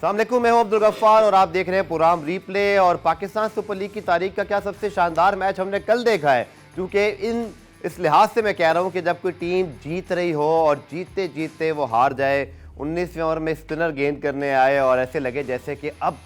अस्सलामुअलैकुम, मैं हूं अब्दुल गफ्फार और आप देख रहे हैं प्रोग्राम रीप्ले। और पाकिस्तान सुपर लीग की तारीख का क्या सबसे शानदार मैच हमने कल देखा है, क्योंकि इस लिहाज से मैं कह रहा हूं कि जब कोई टीम जीत रही हो और जीतते जीतते वो हार जाए। 19वें ओवर में स्पिनर गेंद करने आए और ऐसे लगे जैसे कि अब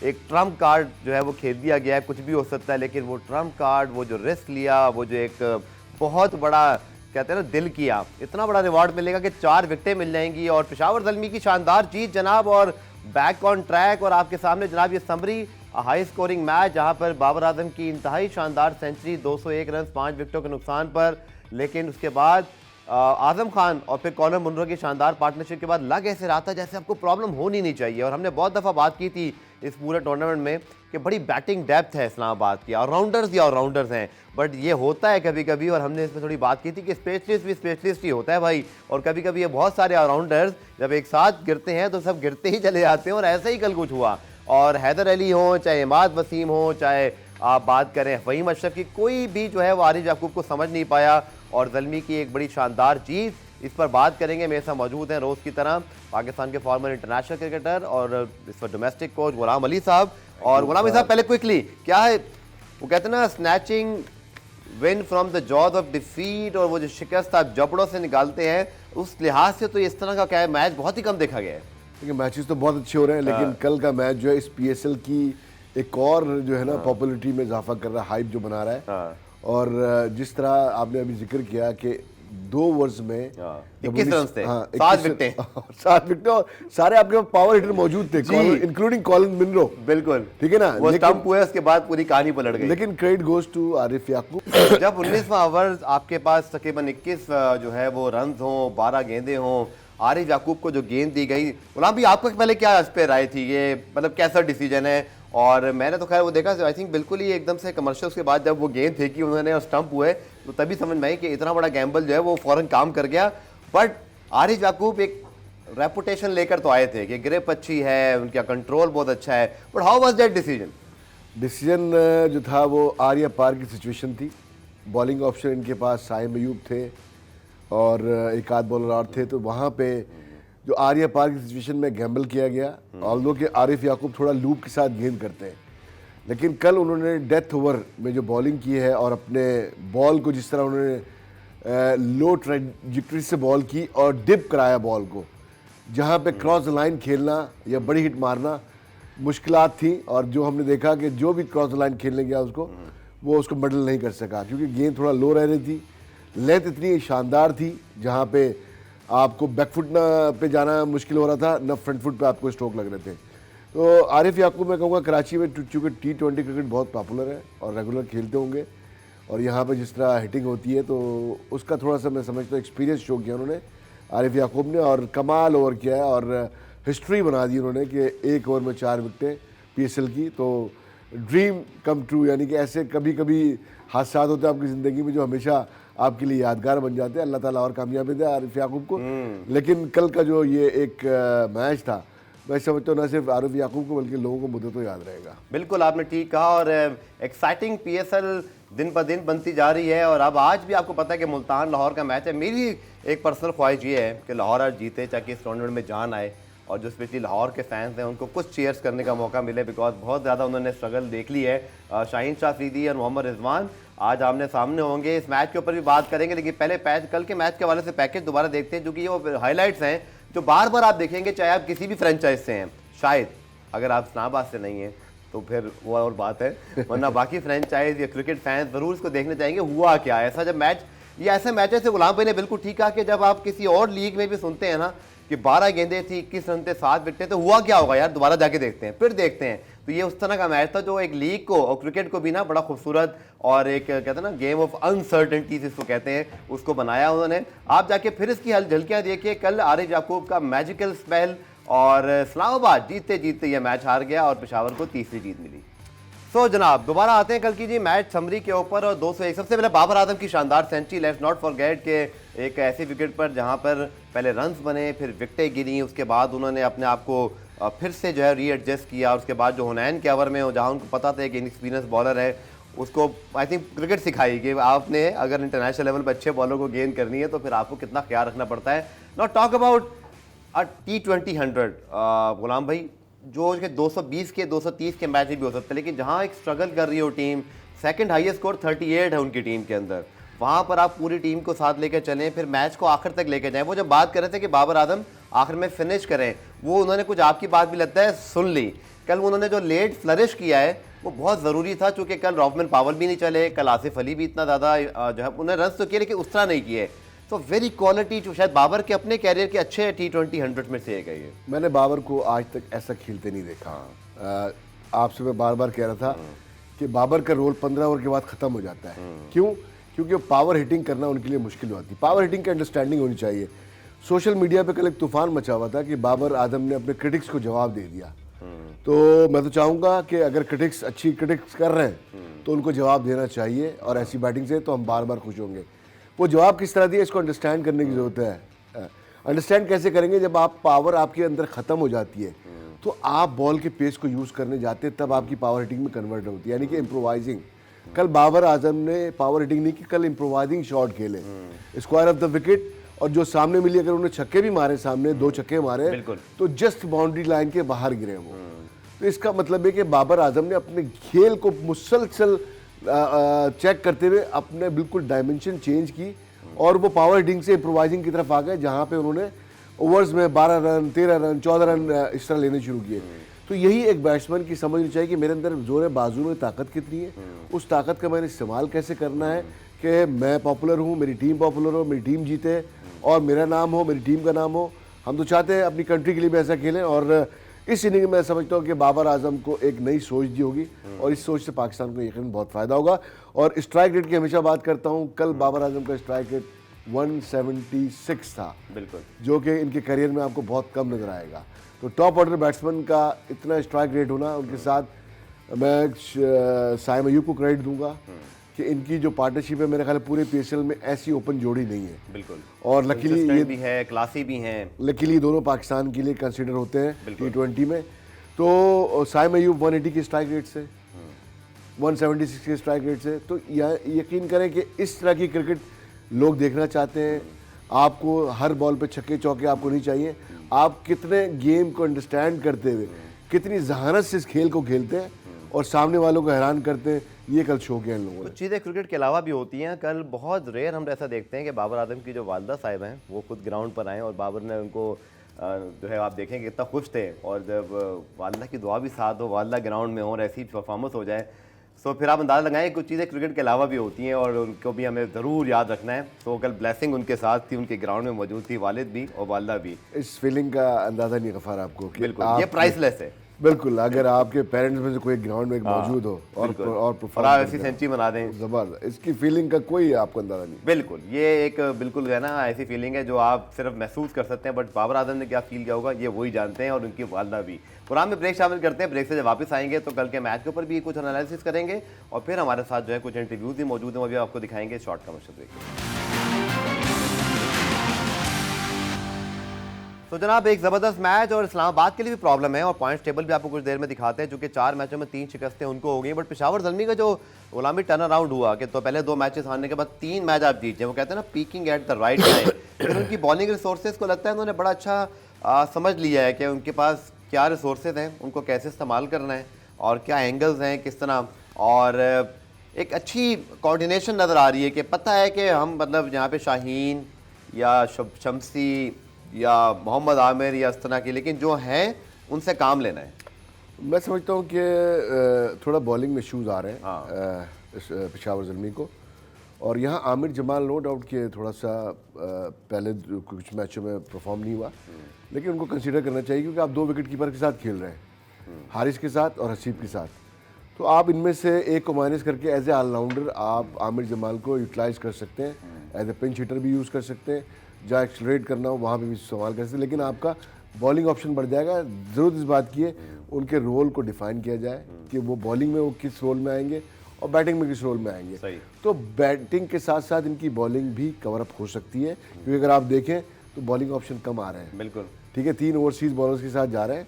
एक ट्रम्प कार्ड जो है वो खेल दिया गया है, कुछ भी हो सकता है। लेकिन वो ट्रम्प कार्ड, वो जो रिस्क लिया, वो जो एक बहुत बड़ा कहते हैं ना दिल किया, इतना बड़ा रिवार्ड मिलेगा कि 4 विकेटें मिल जाएंगी। और पेशावर ज़ल्मी की शानदार जीत जनाब, और बैक ऑन ट्रैक। और आपके सामने जनाब ये समरी हाई स्कोरिंग मैच, जहां पर बाबर आजम की इंतहाई शानदार सेंचुरी, 201 रन 5 विकेटों के नुकसान पर। लेकिन उसके बाद आजम खान और फिर कॉलर मुनरो की शानदार पार्टनरशिप के बाद लग ऐसे रहा था जैसे आपको प्रॉब्लम होनी नहीं चाहिए। और हमने बहुत दफ़ा बात की थी इस पूरे टूर्नामेंट में कि बड़ी बैटिंग डेप्थ है इस्लामाबाद की, ऑलराउंडर्स हैं। बट ये होता है कभी कभी, और हमने इसमें थोड़ी बात की थी कि स्पेशलिस्ट भी स्पेशलिस्ट ही होता है भाई। और कभी कभी ये बहुत सारे ऑलराउंडर्स जब एक साथ गिरते हैं तो सब गिरते ही चले जाते हैं, और ऐसा ही कल कुछ हुआ। और हैदर अली हो, चाहे इमाद वसीम हो, चाहे आप बात करें फ़हीम अशरफ की, कोई भी जो है वो आरिफ याकूब को समझ नहीं पाया। और ज़ल्मी की एक बड़ी शानदार जीत, इस पर बात करेंगे। मेरे साथ मौजूद हैं रोज़ की तरह पाकिस्तान के फॉर्मर इंटरनेशनल क्रिकेटर और इस पर डोमेस्टिक कोच गुलाम अली साहब। और गुलाम अली साहब, पहले क्विकली, क्या है वो कहते हैं ना, snatching win from the jaws of defeat, और वो जो शिकस्त आप जबड़ों से निकालते हैं, उस लिहाज से तो इस तरह का क्या है मैच बहुत ही कम देखा गया है। देखिए मैचेस तो बहुत अच्छे हो रहे हैं, लेकिन कल का मैच जो है इस पीएसएल की एक और जो है ना पॉपुलरिटी में इजाफा कर रहा है, हाइप जो बना रहा है। और जिस तरह आपने अभी जिक्र किया कि 2 ओवर्स में 21 रन थे, 7 विकेटें और सारे आपके पावर हिटर मौजूद थे, इंक्लूडिंग कॉलिन मुनरो। बिल्कुल, ठीक है ना, वो स्टंप हुए, उसके बाद पूरी कहानी पलट गई। लेकिन क्रेडिट गोज टू आरिफ याकूब। जब 19वां ओवर आपके पास तकरीबन 21 जो है वो रन हों, 12 गेंदें हों, आरिफ याकूब को जो गेंद दी गई, गुलाम भी आपको पहले क्या इस पे राय थी, ये मतलब कैसा डिसीजन है? और मैंने तो खैर वो देखा, आई थिंक बिल्कुल ही एकदम से कमर्शियल्स के बाद जब वो गेंद फेंकी उन्होंने और स्टंप हुए, तो तभी समझ में आई कि इतना बड़ा गैम्बल जो है वो फौरन काम कर गया। बट आरिफ याकूब एक रेपुटेशन लेकर तो आए थे कि ग्रिप अच्छी है, उनका कंट्रोल बहुत अच्छा है। But how was that decision जो था वो आर्या पार की सिचुएशन थी। बॉलिंग ऑप्शन इनके पास साइम अयूब थे और एक आध बॉलर और थे, तो वहाँ पे जो आर्या पार की सिचुएशन में गैम्बल किया गया। ऑल्दो कि आरिफ याकूब थोड़ा लूप के साथ गेंद करते हैं, लेकिन कल उन्होंने डेथ ओवर में जो बॉलिंग की है और अपने बॉल को जिस तरह उन्होंने लो ट्रैजेक्टरी से बॉल की और डिप कराया बॉल को, जहाँ पे क्रॉस लाइन खेलना या बड़ी हिट मारना मुश्किलात थी। और जो हमने देखा कि जो भी क्रॉस लाइन खेलने गया वो उसको मडल नहीं कर सका, क्योंकि गेंद थोड़ा लो रह रही थी। लेंथ इतनी शानदार थी जहाँ पे आपको बैकफुट पे जाना मुश्किल हो रहा था, न फ्रंट फुट पे आपको स्ट्रोक लग रहे थे। तो आरिफ याकूब मैं कहूँगा कराची में चूँकि T20 क्रिकेट बहुत पॉपुलर है और रेगुलर खेलते होंगे, और यहाँ पे जिस तरह हिटिंग होती है तो उसका थोड़ा सा मैं समझता हूँ एक्सपीरियंस शो किया उन्होंने आरिफ याकूब ने, और कमाल ओवर किया है और हिस्ट्री बना दी उन्होंने कि 1 ओवर में 4 विकेटें PSL की। तो ड्रीम कम ट्रू, यानी कि ऐसे कभी कभी हादसात होते हैं आपकी ज़िंदगी में जो हमेशा आपके लिए यादगार बन जाते हैं। अल्लाह ताला और कामयाबी दे आरिफ याकूब को। लेकिन कल का जो ये एक मैच था, मैं समझता हूँ न सिर्फ आरिफ याकूब को बल्कि लोगों को मुद्दे तो याद रहेगा। बिल्कुल, आपने ठीक कहा। और एक्साइटिंग PSL दिन ब दिन बनती जा रही है। और अब आज भी आपको पता है कि मुल्तान लाहौर का मैच है। मेरी एक पर्सनल ख्वाहिश ये है कि लाहौर आज जीते, ताकि इस टूर्नामेंट में जान आए और जो स्पेशली लाहौर के फैंस हैं उनको कुछ चीयर्स करने का मौका मिले, बिकॉज बहुत ज़्यादा उन्होंने स्ट्रगल देख ली है। शाहीन शाह अफरीदी और मोहम्मद रिजवान आज आमने सामने होंगे, इस मैच के ऊपर भी बात करेंगे। लेकिन पहले कल के मैच के हवाले से पैकेज दोबारा देखते हैं, जो कि ये हाईलाइट्स हैं जो बार बार आप देखेंगे, चाहे आप किसी भी फ्रेंचाइज से हैं। शायद अगर आप इस्लामाबाद से नहीं हैं तो फिर वो और बात है, वरना बाकी फ्रेंचाइज या क्रिकेट फैंस ज़रूर इसको देखने चाहेंगे हुआ क्या ऐसा जब मैच। ये ऐसे मैच से गुलाम भाई ने बिल्कुल ठीक कहा कि जब आप किसी और लीग में भी सुनते हैं ना कि 12 गेंदें थी, 21 रन थे, 7 विकेटें, तो हुआ क्या होगा यार, दोबारा जाके देखते हैं, फिर देखते हैं। तो ये उस तरह का मैच था जो एक लीग को और क्रिकेट को भी ना बड़ा खूबसूरत और एक कहते हैं ना गेम ऑफ अनसर्टेनिटी जिसको कहते हैं, उसको बनाया उन्होंने। आप जाके फिर इसकी झलकियाँ देखिए। कल आरिफ याकूब का मैजिकल स्पेल, और इस्लामाबाद जीतते जीतते यह मैच हार गया और पेशावर को तीसरी जीत मिली। सो जनाब दोबारा आते हैं कल की जी मैच समरी के ऊपर। और 201 सबसे पहले बाबर आजम की शानदार सेंचुरी, लेट्स नॉट फॉरगेट के एक ऐसी विकेट पर जहां पर पहले रन्स बने, फिर विकेटें गिरी, उसके बाद उन्होंने अपने आप को फिर से जो है रीएडजस्ट किया। उसके बाद जो हुनैन के ओवर में जहाँ उनको पता था कि इनएक्सपीरियंस बॉलर है, उसको आई थिंक क्रिकेट सिखाई कि आपने अगर इंटरनेशनल लेवल पर अच्छे बॉलर को गेंद करनी है तो फिर आपको कितना ख्याल रखना पड़ता है। नॉट टॉक अबाउट T20 100 गुलाम भाई, जो कि 220 के 230 के मैच भी हो सकते हैं, लेकिन जहां एक स्ट्रगल कर रही हो टीम, सेकंड हाईएस्ट स्कोर 38 है उनकी टीम के अंदर, वहां पर आप पूरी टीम को साथ लेकर चलें, फिर मैच को आखिर तक लेकर जाएं। वो जब बात कर रहे थे कि बाबर आजम आखिर में फिनिश करें, वो उन्होंने कुछ आपकी बात भी लगता है सुन ली। कल उन्होंने जो लेट फ्लरिश किया है वो बहुत ज़रूरी था, चूँकि कल रॉबमन पावल भी नहीं चले, कल आसिफ अली भी इतना ज़्यादा जो है उन्हें रन तो किए लेकिन उस तरह नहीं किए। तो वेरी क्वालिटी जो शायद बाबर के अपने कैरियर के अच्छे T20 100 में से एक है ये। मैंने बाबर को आज तक ऐसा खेलते नहीं देखा। आपसे मैं बार बार कह रहा था कि बाबर का रोल 15 ओवर के बाद ख़त्म हो जाता है। क्यों? क्योंकि पावर हिटिंग करना उनके लिए मुश्किल होती है। पावर हिटिंग की अंडरस्टैंडिंग होनी चाहिए। सोशल मीडिया पे कल एक तूफान मचा हुआ था कि बाबर आजम ने अपने क्रिटिक्स को जवाब दे दिया। तो मैं तो चाहूँगा कि अगर क्रिटिक्स अच्छी क्रिटिक्स कर रहे हैं तो उनको जवाब देना चाहिए, और ऐसी बैटिंग से तो हम बार बार खुश होंगे। वो जवाब किस तरह दिया इसको अंडरस्टैंड करने की ज़रूरत है। अंडरस्टैंड कैसे करेंगे? जब आप पावर आपके अंदर ख़त्म हो जाती है तो आप बॉल के पेस को यूज़ करने जाते हैं, तब आपकी पावर हिटिंग में कन्वर्ट होती है, यानी कि इम्प्रोवाइजिंग। कल बाबर आजम ने पावर हिटिंग नहीं की, कल इम्प्रोवाइजिंग शॉट खेले, स्क्वायर ऑफ द विकेट, और जो सामने मिली, अगर उन्होंने छक्के भी मारे, सामने 2 छक्के मारे तो जस्ट बाउंड्री लाइन के बाहर गिरे वो। तो इसका मतलब है कि बाबर आजम ने अपने खेल को मुसलसल चेक करते हुए अपने बिल्कुल डायमेंशन चेंज की, और वो पावर हिटिंग से इम्प्रोवाइजिंग की तरफ आ गए, जहाँ पे उन्होंने ओवर्स में 12 रन, 13 रन, 14 रन इस तरह लेने शुरू किए। तो यही एक बैट्समैन की समझनी चाहिए कि मेरे अंदर जोर बाजू में ताकत कितनी है, उस ताकत का मैंने इस्तेमाल कैसे करना है कि मैं पॉपुलर हूँ, मेरी टीम पॉपुलर हो, मेरी टीम जीते और मेरा नाम हो, मेरी टीम का नाम हो। हम तो चाहते हैं अपनी कंट्री के लिए भी ऐसा खेलें, और इस इनिंग में मैं समझता हूँ कि बाबर आजम को एक नई सोच दी होगी, और इस सोच से पाकिस्तान को यकीन बहुत फ़ायदा होगा। और स्ट्राइक रेट की हमेशा बात करता हूँ, कल बाबर आजम का स्ट्राइक रेट 176 था, बिल्कुल, जो कि इनके करियर में आपको बहुत कम नज़र आएगा। तो टॉप ऑर्डर बैट्समैन का इतना स्ट्राइक रेट होना, उनके साथ मैं साइम अयूब को क्रेडिट दूंगा कि इनकी जो पार्टनरशिप है, मेरे ख्याल पूरे PSL में ऐसी ओपन जोड़ी नहीं है, बिल्कुल। और लकीली ये भी है, क्लासी भी हैं, लकीली दोनों पाकिस्तान के लिए कंसिडर होते हैं T20 में। तो साइम अयूब 180 के स्ट्राइक रेट से, 176 के स्ट्राइक रेट से, तो यकीन करें कि इस तरह की क्रिकेट लोग देखना चाहते हैं। आपको हर बॉल पे छक्के चौके आपको नहीं चाहिए, आप कितने गेम को अंडरस्टैंड करते हुए कितनी जहानत से इस खेल को खेलते हैं और सामने वालों को हैरान करते हैं, ये कल शो किया इन लोगों ने। कुछ चीज़ें क्रिकेट के अलावा भी होती हैं। कल बहुत रेयर हम ऐसा देखते हैं कि बाबर आजम की जो वालदा साहिब हैं वो खुद ग्राउंड पर आए और बाबर ने उनको जो है आप देखेंगे कितना खुश थे, और जब वालदा की दुआ भी साथ हो, वालदा ग्राउंड में हो और ऐसी परफॉर्मेंस हो जाए, तो फिर आप अंदाज़ा लगाएं कुछ चीज़ें क्रिकेट के अलावा भी होती हैं और उनको भी हमें ज़रूर याद रखना है। तो कल ब्लेसिंग उनके साथ थी, उनके ग्राउंड में मौजूद थी, वालिद भी और वालदा भी। इस फीलिंग का अंदाज़ा नहीं गफार आपको, बिल्कुल ये प्राइसलेस है। बिल्कुल, अगर आपके पेरेंट्स में से कोई ग्राउंड में मौजूद हो और ऐसी सेंचुरी बना दें, जबरदस्त, इसकी फीलिंग का कोई आपको अंदाजा नहीं। बिल्कुल, ये एक बिल्कुल है ना ऐसी फीलिंग है जो आप सिर्फ महसूस कर सकते हैं, बट बाबर आजम ने क्या फील किया होगा ये वही जानते हैं, और उनकी वालदा भी। प्रोग्राम में ब्रेक शामिल करते हैं, ब्रेक से जब वापस आएंगे तो कल के मैच के ऊपर भी कुछ एनालिसिस करेंगे, और फिर हमारे साथ जो है कुछ इंटरव्यूज भी मौजूद हैं, वो भी आपको दिखाएंगे। Short commercial break. तो जनाब एक ज़बरदस्त मैच, और इस्लामाबाद के लिए भी प्रॉब्लम है, और पॉइंट्स टेबल भी आपको कुछ देर में दिखाते हैं, क्योंकि 4 मैचों में 3 शिकस्तें उनको हो गई। बट पेशावर ज़ल्मी का जो गुलामी टर्न अराउंड हुआ कि तो पहले 2 मैचेस हारने के बाद 3 मैच आप जीते, वो कहते हैं ना peeking at the right time. फिर उनकी बॉलिंग रिसोर्सेज को लगता है उन्होंने बड़ा अच्छा समझ लिया है कि उनके पास क्या रिसोर्सेज हैं, उनको कैसे इस्तेमाल करना है और क्या एंगल्स हैं किस तरह, और एक अच्छी कोऑर्डिनेशन नज़र आ रही है कि पता है कि हम मतलब यहाँ पे शाहीन या शमसी या मोहम्मद आमिर या इस तरह की, लेकिन जो हैं उनसे काम लेना है। मैं समझता हूँ कि थोड़ा बॉलिंग में इशूज़ आ रहे हैं पेशावर ज़ल्मी को, और यहाँ आमिर जमाल नो डाउट कि थोड़ा सा पहले कुछ मैचों में परफॉर्म नहीं हुआ, लेकिन उनको कंसीडर करना चाहिए क्योंकि आप 2 विकेट कीपर के साथ खेल रहे हैं, हारिस के साथ और हसीब के साथ। तो आप इनमें से एक को माइनस करके एज ए ऑलराउंडर आप आमिर जमाल को यूटिलाइज़ कर सकते हैं, एज ए पिंच हिटर भी यूज़ कर सकते हैं, जहाँ एक्सलरेट करना हो वहाँ पे भी इस्तेमाल कर सकते हैं, लेकिन आपका बॉलिंग ऑप्शन बढ़ जाएगा। ज़रूरत इस बात की है उनके रोल को डिफाइन किया जाए कि वो बॉलिंग में वो किस रोल में आएंगे और बैटिंग में किस रोल में आएंगे। तो बैटिंग के साथ साथ इनकी बॉलिंग भी कवर अप हो सकती है, क्योंकि अगर आप देखें तो बॉलिंग ऑप्शन कम आ रहे हैं। बिल्कुल ठीक है, 3 ओवरसीज़ बॉलर्स के साथ जा रहे हैं,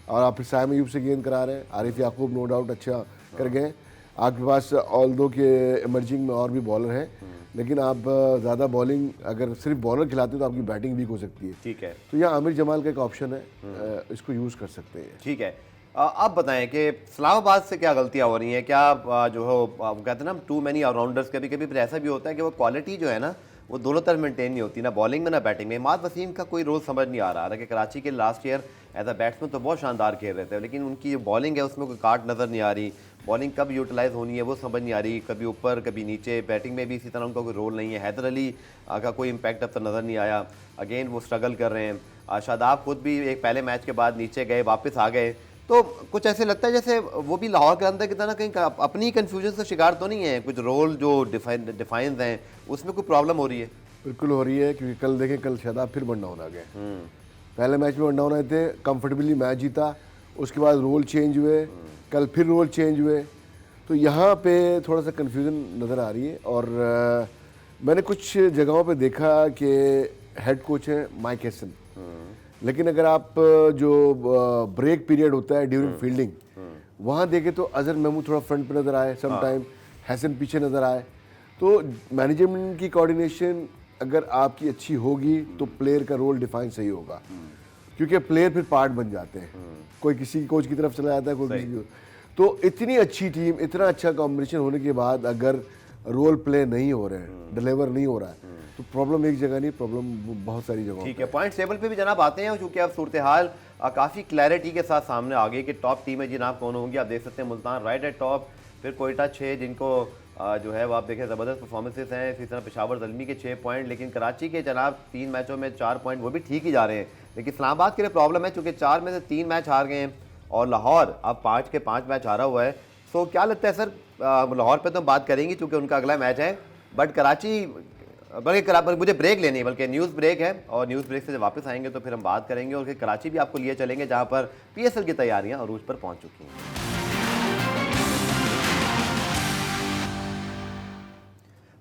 और आप फिर साइम अयूब से गेंद करा रहे हैं, आरिफ याकूब नो डाउट अच्छा कर गए। आपके पास ऑल्दो के इमर्जिंग में और भी बॉलर हैं, लेकिन आप ज़्यादा बॉलिंग अगर सिर्फ बॉलर खिलाते हो तो आपकी बैटिंग वीक हो सकती है। ठीक है, तो यहाँ आमिर जमाल का एक ऑप्शन है, इसको यूज़ कर सकते हैं। ठीक है। आप बताएं कि इस्लामाबाद से क्या गलतियां हो रही हैं? क्या जो हो वो कहते हैं ना टू मैनी ऑलराउंडर्स, कभी कभी फिर ऐसा भी होता है कि वो क्वालिटी जो है ना वो दोनों तरफ मेंटेन नहीं होती, ना बॉलिंग में ना बैटिंग में। इमाद वसीम का कोई रोल समझ नहीं आ रहा। हालांकि कराची के last year as a batsman तो बहुत शानदार खेल रहे थे, लेकिन उनकी जो बॉलिंग है उसमें कोई काट नज़र नहीं आ रही। बॉलिंग कब यूटिलाइज होनी है वो समझ नहीं आ रही, कभी ऊपर कभी नीचे। बैटिंग में भी इसी तरह उनका कोई रोल नहीं है। हैदर अली का कोई इम्पैक्ट अब तक नज़र नहीं आया। अगेन वो स्ट्रगल कर रहे हैं। शादाब खुद भी एक पहले मैच के बाद नीचे गए, वापस आ गए। तो कुछ ऐसे लगता है जैसे वो भी लाहौर के अंदर की तरह कहीं अपनी कंफ्यूजन का शिकार तो नहीं है, कुछ रोल जो डिफाइंस हैं उसमें कोई प्रॉब्लम हो रही है? बिल्कुल हो रही है, क्योंकि कल देखें, कल शादाब फिर वन डाउन आ गए। पहले मैच में वन डाउन आए थे, कंफर्टेबली मैच जीता, उसके बाद रोल चेंज हुए, कल फिर रोल चेंज हुए। तो यहाँ पे थोड़ा सा कन्फ्यूज़न नज़र आ रही है। और मैंने कुछ जगहों पे देखा कि हेड कोच है माइक हेसन, लेकिन अगर आप जो ब्रेक पीरियड होता है ड्यूरिंग फील्डिंग, वहाँ देखें तो अजहर महमूद थोड़ा फ्रंट पे नज़र आए, सम टाइम हैसन पीछे नज़र आए। तो मैनेजमेंट की कोऑर्डिनेशन अगर आपकी अच्छी होगी तो प्लेयर का रोल डिफाइन सही होगा, क्योंकि प्लेयर फिर पार्ट बन जाते हैं। कोई किसी कोच की तरफ चला जाता है, कोई किसी की। तो इतनी अच्छी टीम, इतना अच्छा कॉम्बिनेशन होने के बाद अगर रोल प्ले नहीं हो रहे हैं, डिलीवर नहीं हो रहा है, तो प्रॉब्लम एक जगह नहीं, प्रॉब्लम बहुत सारी जगहों। ठीक है, पॉइंट टेबल पे भी जनाब आते हैं, क्योंकि अब सूरत हाल काफ़ी क्लैरिटी के साथ सामने आ गई कि टॉप टीमें जनाब कौन होंगी। आप देख सकते हैं मुल्तान राइट एट टॉप, फिर कोयटा 6 जिनको जो है वो आप देखें ज़बरदस्त परफॉर्मेंसेस हैं। इसी तरह पेशावर ज़ल्मी के 6 पॉइंट, लेकिन कराची के जनाब 3 मैचों में 4 पॉइंट, वो भी ठीक ही जा रहे हैं। लेकिन इस्लामाबाद के लिए प्रॉब्लम है, चूँकि 4 में से 3 मैच हार गए हैं और लाहौर अब 5 के 5 मैच हारा हुआ है। सो क्या लगता है सर, लाहौर पे तो हम बात करेंगे क्योंकि उनका अगला मैच है, बट कराची बल्कि मुझे ब्रेक लेनी है, बल्कि न्यूज़ ब्रेक है, और न्यूज़ ब्रेक से जब वापस आएंगे तो फिर हम बात करेंगे और फिर कराची भी आपको लिए चलेंगे जहां पर पीएसएल की तैयारियां अरूज पर पहुंच चुकी हैं।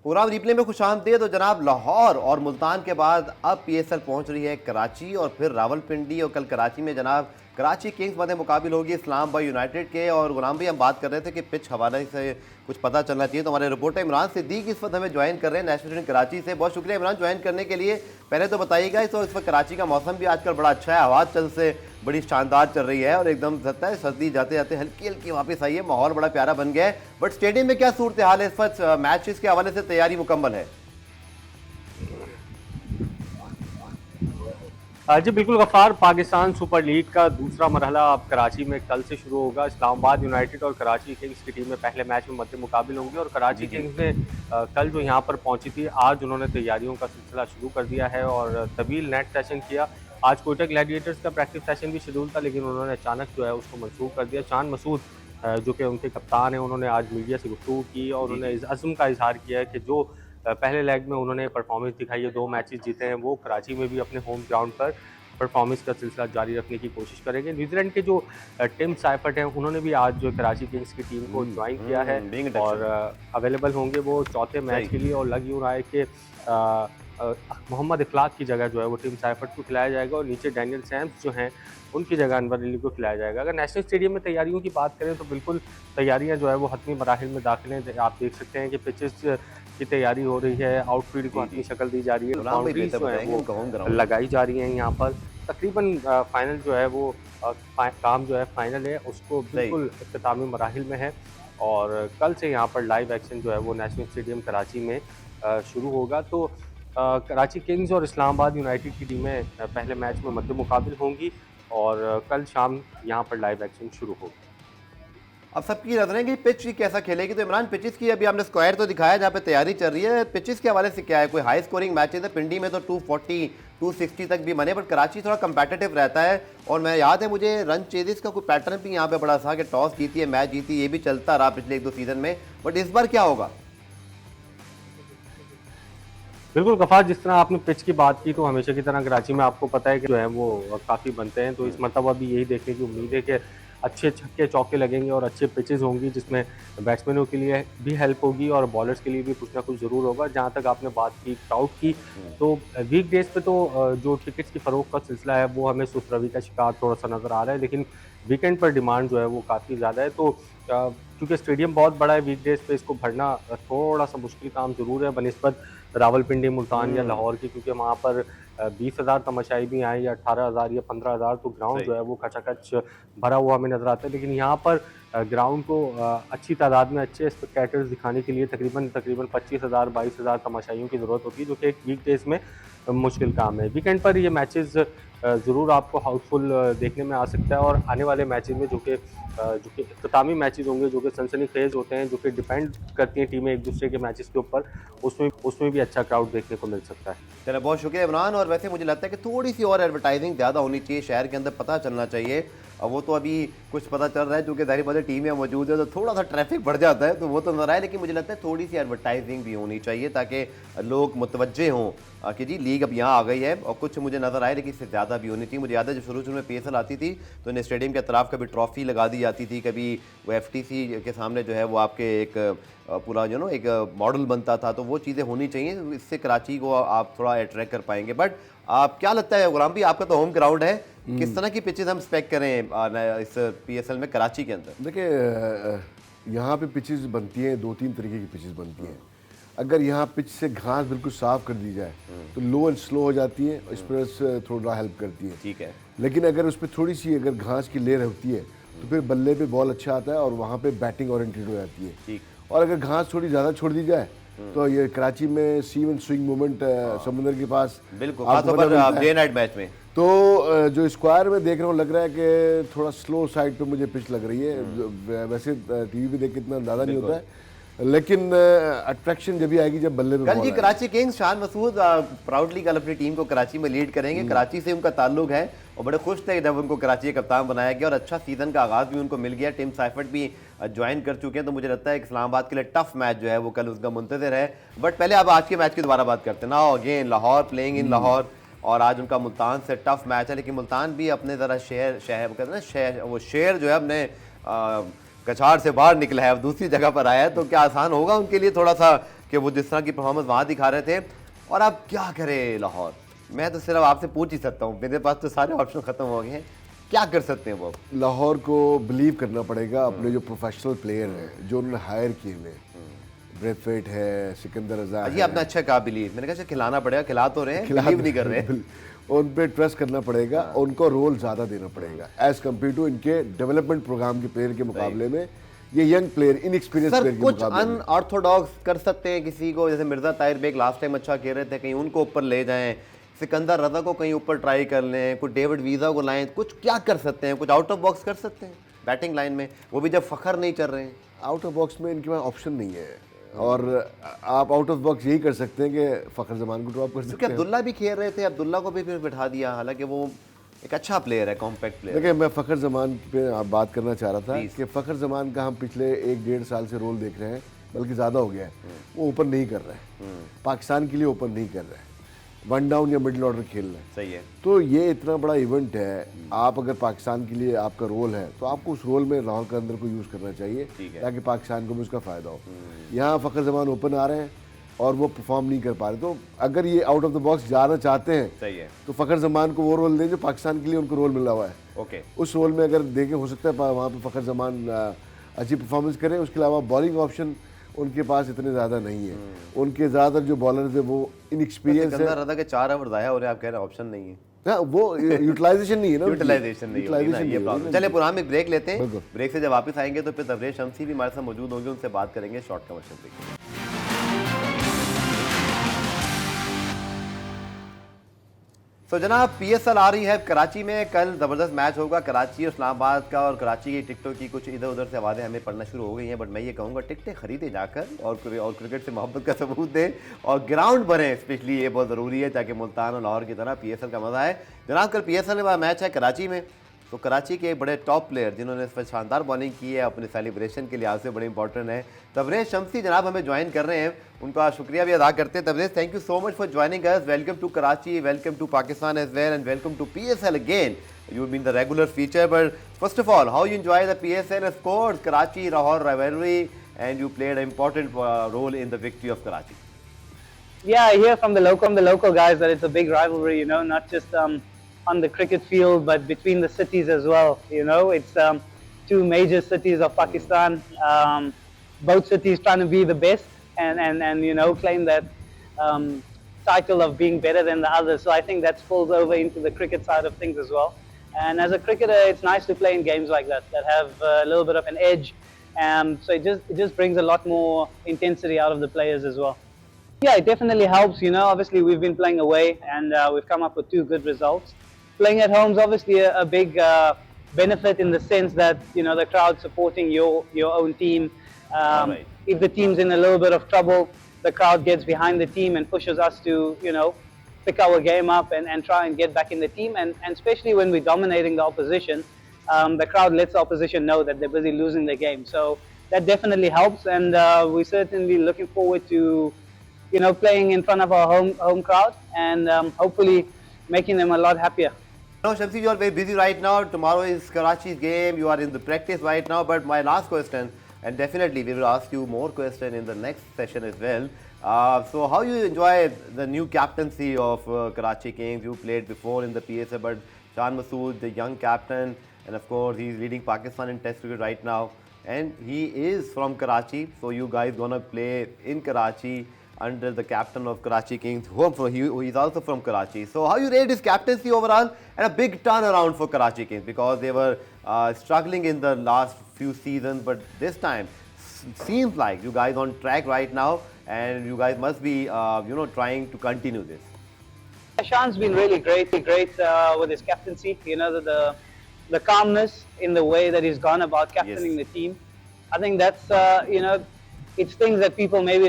प्रोग्राम रिप्ले में खुशामदीद। तो जनाब लाहौर और मुल्तान के बाद अब पीएसएल पहुंच रही है कराची और फिर रावलपिंडी, और कल कराची में जनाब कराची किंग्स मध्य मुकाबिल होगी इस्लामाबाद यूनाइटेड के। और गुलाम भाई, हम बात कर रहे थे कि पिच हवाले से कुछ पता चलना चाहिए, तो हमारे रिपोर्टर इमरान सिद्दीक इस वक्त हमें ज्वाइन कर रहे हैं नेशनल स्टेडियम कराची से। बहुत शुक्रिया इमरान ज्वाइन करने के लिए। पहले तो बताइएगा, इस वक्त कराची का मौसम भी आजकल बड़ा अच्छा है, हवा चल से बड़ी शानदार चल रही है और एकदम लगता है सर्दी जाते जाते हल्की हल्की वापस आई है, माहौल बड़ा प्यारा बन गया है। बट स्टेडियम में क्या सूरत हाल है इस वक्त? मैचेस के हवाले से तैयारी मुकम्मल है? जी बिल्कुल गफ्फार, पाकिस्तान सुपर लीग का दूसरा मरहला अब कराची में कल से शुरू होगा। इस्लामाबाद यूनाइटेड और कराची किंग्स की टीमें पहले मैच में मध्य मुकाबिल होंगी और कराची किंग्स ने कल जो यहाँ पर पहुंची थी, आज उन्होंने तैयारियों का सिलसिला शुरू कर दिया है और तवील नेट सेशन किया। आज कोयटा ग्लैडिएटर्स का प्रैक्टिस सेशन भी शेड्यूल था, लेकिन उन्होंने अचानक जो है उसको मनसूख कर दिया। चांद मसूद जो कि उनके कप्तान हैं, उन्होंने आज मीडिया से गुफ्तगू की और उन्होंने इस अज़्म का इजहार किया है कि जो पहले लेग में उन्होंने परफॉर्मेंस दिखाई है, 2 मैचेस जीते हैं, वो कराची में भी अपने होम ग्राउंड पर परफॉर्मेंस का सिलसिला जारी रखने की कोशिश करेंगे। न्यूजीलैंड के जो टिम साइफर्ट हैं, उन्होंने भी आज जो कराची किंग्स की टीम को ज्वाइन किया है और अवेलेबल होंगे वो चौथे मैच के लिए। और लग यूँ रहा है कि मोहम्मद इखलाक की जगह जो है वो टिम साइफर्ट को खिलाया जाएगा और नीचे डैनियल सैम्स जो हैं उनकी जगह अनवर अली को खिलाया जाएगा। अगर नेशनल स्टेडियम में तैयारियों की बात करें तो बिल्कुल तैयारियां जो है वो हतमी मराहिल में दाखिल हैं। आप देख सकते हैं कि पिचेस की तैयारी हो रही है, आउटफील्ड को हतमी शक्ल दी जा रही है, बाउंड्रीज जो है वो लगाई जा रही हैं। यहाँ पर तकरीबन फाइनल जो है वो काम जो है फाइनल है उसको बिल्कुल इख्तितामी मराहिल में है और कल से यहाँ पर लाइव एक्शन जो है वो नेशनल स्टेडियम कराची में शुरू होगा। तो कराची किंग्स और इस्लामाबाद यूनाइटेड की टीमें पहले मैच में मध्य मुकाबिल होंगी और कल शाम यहाँ पर लाइव एक्शन शुरू होगा। अब सबकी नजरें कि पिच कैसा खेलेगी, तो इमरान पिचेस की अभी आपने स्क्वायर तो दिखाया जहाँ पे तैयारी चल रही है, पिचेस के हवाले से क्या है? कोई हाई स्कोरिंग मैचेस है? पिंडी में तो 240 260 तक भी बने, बट कराची थोड़ा कंपेटिटिव रहता है। और मैं याद है मुझे रन चेजिस का कोई पैटर्न भी यहाँ पे बड़ा था कि टॉस जीती है मैच जीती, ये भी चलता रहा पिछले 1-2 सीजन में, बट इस बार क्या होगा? बिल्कुल गफार, जिस तरह आपने पिच की बात की तो हमेशा की तरह कराची में आपको पता है कि जो है वो काफ़ी बनते हैं, तो इस मरतबा भी यही देखने की उम्मीद है कि अच्छे छक्के चौके लगेंगे और अच्छे पिचेस होंगी, जिसमें बैट्समैनों के लिए भी हेल्प होगी और बॉलर्स के लिए भी कुछ ना कुछ ज़रूर होगा। जहाँ तक आपने बात की क्राउड की, तो वीक डेज़ पे तो जो टिकट्स की फ़रोख्त का सिलसिला है वो हमें सुस्त-रवि का शिकार थोड़ा-सा नज़र आ रहा है, लेकिन वीकेंड पर डिमांड जो है वो काफ़ी ज़्यादा है। तो क्योंकि स्टेडियम बहुत बड़ा है, वीकडेज़ पे इसको भरना थोड़ा-सा मुश्किल काम ज़रूर है बनिस्बत रावलपिंडी, मुल्तान या लाहौर की, क्योंकि वहाँ पर 20,000 तमाशाई भी आएँ या 18,000 या 15,000, तो ग्राउंड जो है वो खचाखच भरा हुआ हमें नज़र आता है। लेकिन यहाँ पर ग्राउंड को अच्छी तादाद में अच्छे स्पेक्टेटर्स दिखाने के लिए तकरीबन 25,000 22,000 तमाशाइयों की ज़रूरत होती है, जो कि एक वीकडेज़ में मुश्किल काम है। वीकेंड पर ये मैचेस ज़रूर आपको हाउसफुल देखने में आ सकता है, और आने वाले मैचेस में जो कि इख्तितामी मैचेस होंगे, जो कि सनसनीखेज़ होते हैं, जो कि डिपेंड करती हैं टीमें एक दूसरे के मैचेस के ऊपर, उसमें भी अच्छा क्राउड देखने को मिल सकता है। चलो, बहुत शुक्रिया इमरान। और वैसे मुझे लगता है कि थोड़ी सी और एडवर्टाइजिंग ज़्यादा होनी चाहिए, शहर के अंदर पता चलना चाहिए। और वो तो अभी कुछ पता चल रहा है, क्योंकि ज़ाहिर बात है टीमें मौजूद है तो थोड़ा सा ट्रैफिक बढ़ जाता है, तो वो तो नजर आए। लेकिन मुझे लगता है थोड़ी सी एडवर्टाइजिंग भी होनी चाहिए ताकि लोग मुतवज्जे हों कि जी लीग अब यहाँ आ गई है। और कुछ मुझे नज़र आए, लेकिन इससे ज़्यादा भी होनी चाहिए। मुझे याद है जब शुरू में PSL आती थी तो इन स्टेडियम के अतराफ कभी ट्रॉफी लगा दी जाती थी, कभी वो FTC के सामने जो है वो आपके एक पूरा जो नो एक मॉडल बनता था। तो वो चीज़ें होनी चाहिए, इससे कराची को आप थोड़ा अट्रैक्ट कर पाएंगे। बट आप क्या लगता है गुलाम भी, आपका तो होम ग्राउंड है, किस तरह की पिचेस हम स्पेक्ट करें इस PSL में कराची के अंदर? देखिए यहाँ पे पिचेस बनती हैं, 2-3 तरीके की पिचेस बनती हैं। अगर यहाँ पिच से घास बिल्कुल साफ कर दी जाए तो लो एंड स्लो हो जाती है, स्पिनर्स थोड़ा हेल्प करती है। ठीक है। लेकिन अगर उस पर थोड़ी सी अगर घास की लेयर होती है तो फिर बल्ले पे बॉल अच्छा आता है और वहाँ पे बैटिंग ओरिएंटेड हो जाती है। ठीक। और अगर घास थोड़ी ज़्यादा छोड़ दी जाए तो ये कराची में सीम एंड स्विंग मूवमेंट समुद्र के पास बिल्कुल, आपको खासतौर पता पर डे नाइट मैच में। तो जो स्क्वायर में देख रहा हूँ लग रहा है कि थोड़ा स्लो साइड पे मुझे पिच लग रही है। वैसे टीवी पे देख के इतना अंदाजा नहीं होता है, लेकिन अट्रैक्शन जब भी आएगी जब बल्ले पे कल बॉल जी आएगी। कराची किंग्स शान मसूद प्राउडली कल अपनी टीम को कराची में लीड करेंगे। कराची से उनका ताल्लुक है और बड़े खुश थे जब उनको कराची का कप्तान बनाया गया, और अच्छा सीजन का आगाज भी उनको मिल गया। टिम साइफर्ट भी ज्वाइन कर चुके हैं, तो मुझे लगता है इस्लामाबाद के लिए टफ मैच जो है वो कल उसका मुंतज़िर है। बट पहले अब आज के मैच की दोबारा बात करते हैं ना। Again Lahore playing in Lahore, और आज उनका मुल्तान से टफ मैच है। लेकिन मुल्तान भी अपने ज़रा शेर जो है अपने कछाड़ से बाहर निकला है, अब दूसरी जगह पर आया है। तो क्या आसान होगा उनके लिए थोड़ा सा कि वो जिस तरह की परफॉर्मेंस वहाँ दिखा रहे थे? और अब क्या करे लाहौर? मैं तो सिर्फ आपसे पूछ ही सकता हूँ, मेरे पास तो सारे ऑप्शन ख़त्म हो गए हैं। क्या कर सकते हैं वो? लाहौर को बिलीव करना पड़ेगा अपने जो प्रोफेशनल प्लेयर हैं जो उन्होंने हायर किए हुए, ब्रेथवेट है, सिकंदर रजा ये अपना अच्छा कहा बिलीव, मैंने कहा खिलाना पड़ेगा, खिला तो रहे हैं, बिलीव नहीं कर रहे हैं। उन पे ट्रस्ट करना पड़ेगा, उनको रोल ज़्यादा देना पड़ेगा एज कम्पेयर टू इनके डेवलपमेंट प्रोग्राम के प्लेयर के मुकाबले में। ये यंग प्लेयर, इनएक्सपीरियंस प्लेयर के कुछ मुकाबले में अनऑर्थोडॉक्स कर सकते हैं किसी को, जैसे मिर्जा ताहिर बेग लास्ट टाइम अच्छा खेल रहे थे, कहीं उनको ऊपर ले जाएं, सिकंदर रजा को कहीं ऊपर ट्राई कर लें, कुछ डेविड वीज़ा को लाएं, कुछ क्या कर सकते हैं? कुछ आउट ऑफ बॉक्स कर सकते हैं बैटिंग लाइन में, वो भी जब फखर नहीं चल रहे हैं। आउट ऑफ बॉक्स में इनके पास ऑप्शन नहीं है, और आप आउट ऑफ बॉक्स यही कर सकते हैं कि फ़खर जमान को ड्रॉप कर सकते क्योंकि हैं। अब्दुल्ला भी खेल रहे थे, अब्दुल्ला को भी फिर बिठा दिया, हालांकि वो एक अच्छा प्लेयर है, कॉम्पैक्ट प्लेयर। देखिए मैं फ़खर जमान पे आप बात करना चाह रहा था कि फ़खर जमान का हम पिछले 1-1.5 साल से रोल देख रहे हैं, बल्कि ज़्यादा हो गया है। वो ओपन नहीं कर रहा है, पाकिस्तान के लिए ओपन नहीं कर रहा है, वन डाउन या मिडिल ऑर्डर खेल रहा है। सही है। तो ये इतना बड़ा इवेंट है, आप अगर पाकिस्तान के लिए आपका रोल है तो आपको उस रोल में लाहौर के अंदर को यूज़ करना चाहिए ताकि पाकिस्तान को भी उसका फ़ायदा हो। यहाँ फ़खर जमान ओपन आ रहे हैं और वो परफॉर्म नहीं कर पा रहे, तो अगर ये आउट ऑफ द बॉक्स जाना चाहते हैं सही है, तो फ़खर जमान को वो रोल दें जो पाकिस्तान के लिए उनको रोल मिला हुआ है। ओके, उस रोल में अगर देखें, हो सकता है वहाँ पे फ़खर जमान अच्छी परफॉर्मेंस करें। उसके अलावा बॉलिंग ऑप्शन उनके पास इतने ज़्यादा नहीं है, उनके ज़्यादातर जो बॉलर्स है वो इनएक्सपीरियंस है। सिकंदर रजा के 4 ओवर ज़ाया हो रहे हैं, आप कह रहे हैं ऑप्शन नहीं है। हाँ, वो यूटिलाइजेशन नहीं है ना, यूटिलाइजेशन नहीं होगी ना, ये प्रॉब्लम। चलिए पुराना में ब्रेक लेते हैं, बिल्कुल। ब्रेक से जब वापस आएंगे तो फिर तबरेज शमसी भी हमारे साथ मौजूद होंगे, उनसे बात करेंगे शॉर्ट कमर्शियल ब्रेक। तो जनाब PSL आ रही है कराची में, कल ज़बरदस्त मैच होगा कराची और इस्लामाबाद का, और कराची की टिकटों की कुछ इधर उधर से आवाज़ें हमें पढ़ना शुरू हो गई हैं। बट मैं ये कहूँगा टिकटें खरीदे जाकर और क्रिकेट से मोहब्बत का सबूत दें और ग्राउंड भरें, स्पेशली ये बहुत ज़रूरी है ताकि मुल्तान और लाहौर की तरह PSL का मज़ा आए। जनाब कल PSL में मैच है कराची में, तो कराची के एक बड़े टॉप प्लेयर जिन्होंने इस पर शानदार बॉलिंग की है अपने सेलिब्रेशन के लिहाज से बड़े इंपॉर्टेंट है, तबरेज़ शम्सी जनाब हमें ज्वाइन कर रहे हैं, उनका शुक्रिया भी अदा करते हैं। Tabraiz, thank you so much for joining us, welcome to Karachi, welcome to Pakistan as well, and welcome to PSL again. You've been the regular feature, but first of all, how you enjoy the PSL? Of course, Karachi-Lahore rivalry, and you played an important role in the victory of Karachi. Yeah, I hear from the local guys that it's a big rivalry, you know, not just on the cricket field, but between the cities as well. You know, it's two major cities of Pakistan. Both cities trying to be the best and you know, claim that title of being better than the others. So I think that spills over into the cricket side of things as well. And as a cricketer, it's nice to play in games like that have a little bit of an edge. So it just brings a lot more intensity out of the players as well. Yeah, it definitely helps. You know, obviously we've been playing away and we've come up with 2 good results. Playing at home is obviously a big benefit in the sense that, you know, the crowd supporting your own team. Right. If the team's in a little bit of trouble, the crowd gets behind the team and pushes us to, you know, pick our game up and try and get back in the team. And especially when we're dominating the opposition, the crowd lets the opposition know that they're busy losing the game. So that definitely helps, and we're certainly looking forward to, you know, playing in front of our home crowd and hopefully making them a lot happier. Now, Shamsi, you are very busy right now. Tomorrow is Karachi's game. You are in the practice right now. But my last question, and definitely we will ask you more questions in the next session as well. So how you enjoy the new captaincy of Karachi Kings? You played before in the PSL, but Shan Masood, the young captain, and of course he's leading Pakistan in Test cricket right now. And he is from Karachi, so you guys gonna play in Karachi under the captain of Karachi Kings, who is also from Karachi. So how you rate his captaincy overall, and a big turnaround for Karachi Kings because they were struggling in the last few seasons, but this time seems like you guys on track right now, and you guys must be you know, trying to continue this. Shan's been really great with his captaincy. You know, the calmness in the way that he's gone about captaining the team. I think that's you know, it's things that people maybe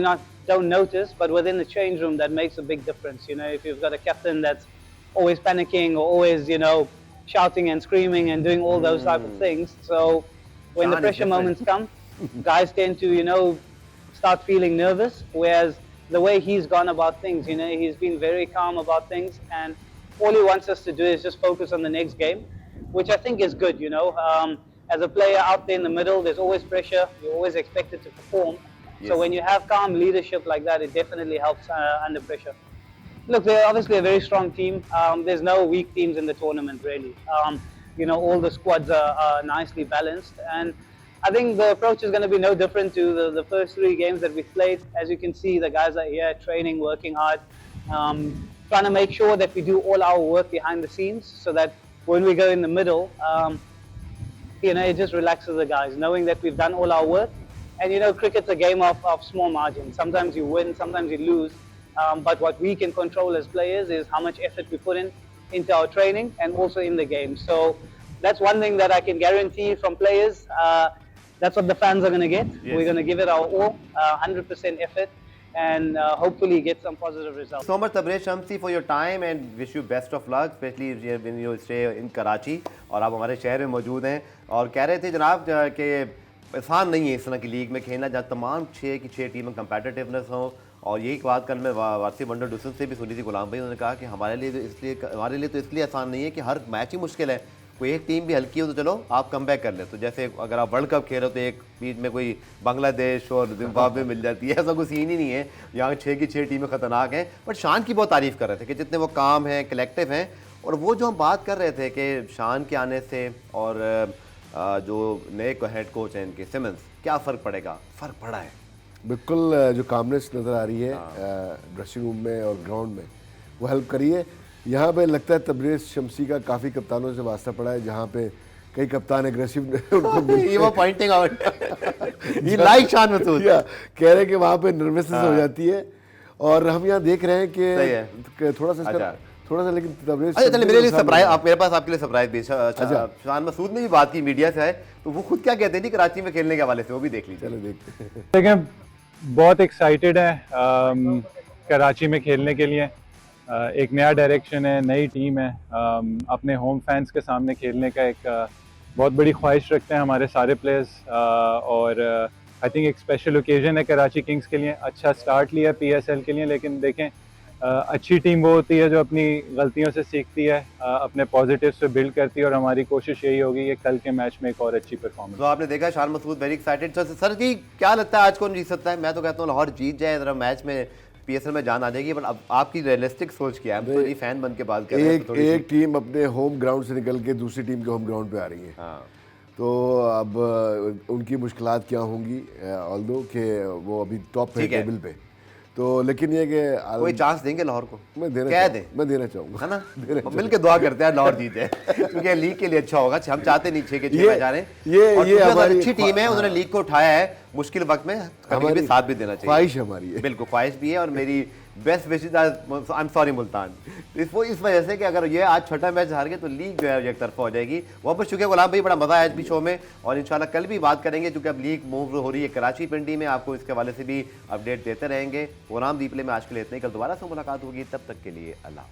don't notice, but within the change room that makes a big difference. You know, if you've got a captain that's always panicking or always, you know, shouting and screaming and doing all those type of things. So when the pressure moments come, guys tend to, you know, start feeling nervous. Whereas the way he's gone about things, you know, he's been very calm about things, and all he wants us to do is just focus on the next game, which I think is good. You know, as a player out there in the middle, there's always pressure. You're always expected to perform. So when you have calm leadership like that, it definitely helps under pressure. Look, they're obviously a very strong team. There's no weak teams in the tournament, really. You know, all the squads are nicely balanced. And I think the approach is going to be no different to the first 3 games that we've played. As you can see, the guys are here training, working hard, trying to make sure that we do all our work behind the scenes so that when we go in the middle, you know, it just relaxes the guys, knowing that we've done all our work. And you know, cricket's a game of small margins. Sometimes you win, sometimes you lose. But what we can control as players is how much effort we put into our training and also in the game. So that's one thing that I can guarantee from players. That's what the fans are going to get. Yes. We're going to give it our all, 100% effort, and hopefully get some positive results. So much Tabrez Shamsi for your time, and wish you best of luck, especially when you stay in Karachi और आप हमारे शहर में मौजूद हैं. और कह रहे थे जनाब कि आसान नहीं है इस तरह की लीग में खेलना जहाँ तमाम 6 की 6 टीमें कंपेटिटिवनेस हो. और यही बात कल मैं वारसी वंडर डुसन से भी सुनी थी गुलाम भाई, उन्होंने कहा कि हमारे लिए तो इसलिए आसान नहीं है कि हर मैच ही मुश्किल है. कोई एक टीम भी हल्की हो तो चलो आप कम बैक कर ले. तो जैसे अगर आप वर्ल्ड कप खेल रहे हो तो एक बीच में कोई बांग्लादेश और जिम्बाब्वे मिल जाती है, ऐसा कोई सीन ही नहीं है. यहाँ 6 की 6 टीमें खतरनाक हैं. बट शान की बहुत तारीफ़ कर रहे थे कि जितने वो काम हैं, कलेक्टिव हैं. और वो जो हम बात कर रहे थे कि शान के आने से और जो नए हेड कोच हैं इनके सिमंस, क्या फ़र्क पड़ेगा? फ़र्क पड़ा है बिल्कुल. जो कामनेस नज़र आ रही है ड्रेसिंग रूम में और ग्राउंड में, वो हेल्प करी है. यहाँ पे लगता है तबरेज़ शम्सी का काफ़ी कप्तानों से वास्ता पड़ा है, जहाँ पे कई कप्तान एग्रेसिव ये वो पॉइंटिंग आउट ये लाइक शान मसूद कह रहे हैं कि वहाँ पे नर्वसनेस हो जाती है. और हम यहाँ देख रहे हैं कि थोड़ा सा लेकिन तबरेज़. अच्छा चलिए, मेरे लिए सरप्राइज, आप मेरे पास आपके लिए सरप्राइज भी. अच्छा, शान मसूद ने भी बात की मीडिया से आए, तो वो खुद क्या कहते हैं कराची में खेलने के हवाले से, वो भी देख लीजिए. चलो देखते हैं. देखें, बहुत एक्साइटेड है कराची में खेलने के लिए. एक नया डायरेक्शन है, नई टीम है। अपने होम फैंस के सामने खेलने का एक बहुत बड़ी ख्वाहिश रखते हैं हमारे सारे प्लेयर्स, और आई थिंक एक स्पेशल ओकेजन है कराची किंग्स के लिए। अच्छा स्टार्ट लिया PSL के लिए, लेकिन देखें अच्छी टीम वो होती है जो अपनी गलतियों से सीखती है, अपने पॉजिटिव से बिल्ड करती है, और हमारी कोशिश यही होगी कि कल के मैच में एक और अच्छी परफॉर्मेंस। तो आपने देखा शान मसूद वेरी एक्साइटेड। तो सर जी क्या लगता है आज कौन जीत सकता है? मैं तो कहता हूँ लाहौर जीत जाए, जरा मैच में PSL में जान आ जाएगी। बट अब आपकी रियलिस्टिक सोच क्या है? हम तो ये फैन बन के बात कर रहे हैं, तो एक टीम अपने होम ग्राउंड से निकल के दूसरी टीम के होम ग्राउंड पे आ रही है। हाँ। तो अब उनकी मुश्किलात क्या होंगी, ऑल्दो कि वो अभी टॉप पे टेबल पे। तो लेकिन ये कि कोई चांस देंगे लाहौर को? मैं देना चाहूँगा, है ना? मिल के दुआ करते हैं लाहौर जीते, क्योंकि लीग के लिए अच्छा होगा। हम चाहते नहीं 6 के 6 मैच आ रहे हैं। ये हमारी अच्छी टीम है, उन्होंने लीग को उठाया है मुश्किल वक्त में, कभी साथ भी देना चाहिए। ख्वाहिश हमारी है, बिल्कुल ख्वाहिश भी है। और मेरी best wishes, I am sorry Multan, इस वजह से कि अगर ये आज छठा मैच हार गए तो लीग जो है एक तरफा हो जाएगी। बहुत शुक्रिया गुलाम भाई, बड़ा मजा आया आज भी शो में, और इंशाल्लाह कल भी बात करेंगे, क्योंकि अब लीग मूव हो रही है कराची पिंडी में। आपको इसके हवाले से भी अपडेट देते रहेंगे। प्रोग्राम रिप्ले में आज के लिए इतना ही, कल दोबारा से मुलाकात होगी, तब तक के लिए अल्लाह।